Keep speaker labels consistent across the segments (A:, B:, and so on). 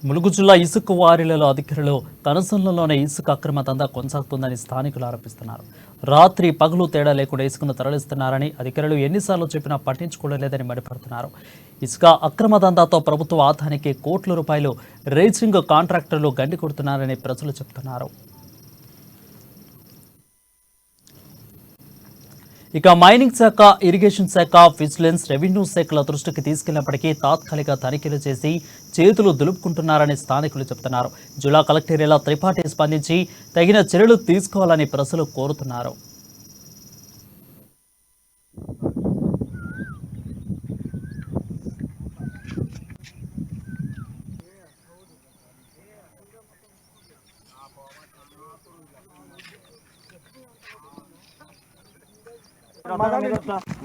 A: ములుగు జిల్లా ఇసుక వారిలలో అధికారులు కనసంలోనే ఇసుక అక్రమ దందా కొనసాగుతుందని స్థానికులు ఆరోపిస్తున్నారు. రాత్రి పగలు తేడా లేకుండా ఇసుకను తరలిస్తున్నారని అధికారులు ఎన్నిసార్లు చెప్పినా పట్టించుకోలేదని మండిపడుతున్నారు. ఇసుక అక్రమ దందాతో ప్రభుత్వ ఆదాయానికి కోట్ల రూపాయలు రేసింగ్ కాంట్రాక్టర్లు గండి కొడుతున్నారని ప్రజలు చెబుతున్నారు. ఇక మైనింగ్ శాఖ, ఇరిగేషన్ శాఖ, విజిలెన్స్, రెవెన్యూ శాఖల దృష్టికి తీసుకెళ్లినప్పటికీ తాత్కాలిక తనిఖీలు చేసి చేతులు దులుపుకుంటున్నారని స్థానికులు చెబుతున్నారు. జిల్లా కలెక్టర్ ఇలా త్రిపాఠి స్పందించి తగిన చర్యలు తీసుకోవాలని ప్రజలు కోరుతున్నారు.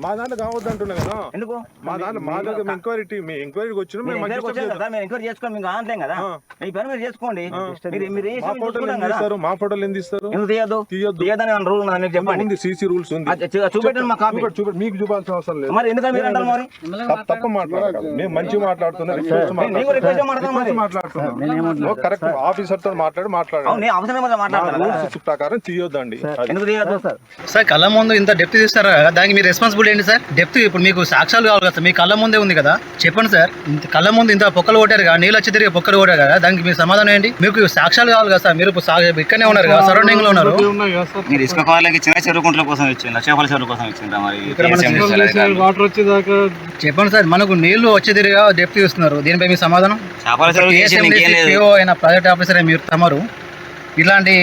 B: మా దాంట్లో కావద్దు అంటున్నా కదా. ఎందుకు మా దగ్గర ఎంక్వైరీ టీమ్ ఎంక్వైరీకి వచ్చిన ఎంక్వైరీ చేసుకోండి. మీకు ఆన్లైన్ కదా, మీ పని మీరు చేసుకోండి. మా ఫోటోలు ఎందుకు ఇస్తారు? తీయొద్దని రూల్ మీకు చెప్పండి. సీసీ రూల్స్ ఉంది, చూపెట్టండి. మా కాపీ మీకు చూపాల్సిన అవసరం లేదు. మరి ఎందుకంటే మీరు అంటారు మరి తప్ప మాట్లాడాలి. మేము మంచిగా మాట్లాడుతున్నాం, కరెక్ట్ ఆఫీసర్ తో మాట్లాడాలి. ప్రకారం తీయొద్దండి. ఎందుకు తీయొద్దు
C: సార్? కళ్ళ ముందు ఇంత డెప్త్ తీస్తారు కదా, దానికి మీ రెస్పాన్సిబిలిటీ ఏంటి సార్? డెప్త్ ఇప్పుడు మీకు సాక్ష్యాలు కావాలి కదా, మీ కళ్ళ ముందే ఉంది కదా, చెప్పండి సార్. కళ్ళ ముందు ఇంత పొక్కలు కొట్టారు కదా, నీళ్ళు వచ్చి తిరిగి పొక్కలు కొట్టారు కదా, దానికి మీ సమాధానం ఏంటి? మీకు సాక్ష్యాలు కావాలి కదా సార్, మీరు ఇక్కడనే ఉన్నారు కదా, సరౌండింగ్ లో ఉన్నారు.
D: మీరు ఇసుక కావాలకి చిన్న చెరువుకుంట్ల కోసం ఇచ్చింది, లక్షల చెరువు కోసం ఇచ్చిందా? మరి
C: చెప్పండి సార్, మనకు నీళ్లు వచ్చి తిరిగా డెప్త్ ఇస్తున్నారు, దీనిపై మీ సమాధానం? ప్రాజెక్ట్ ఆఫీసర్ మీరు తమరు ఇలాంటి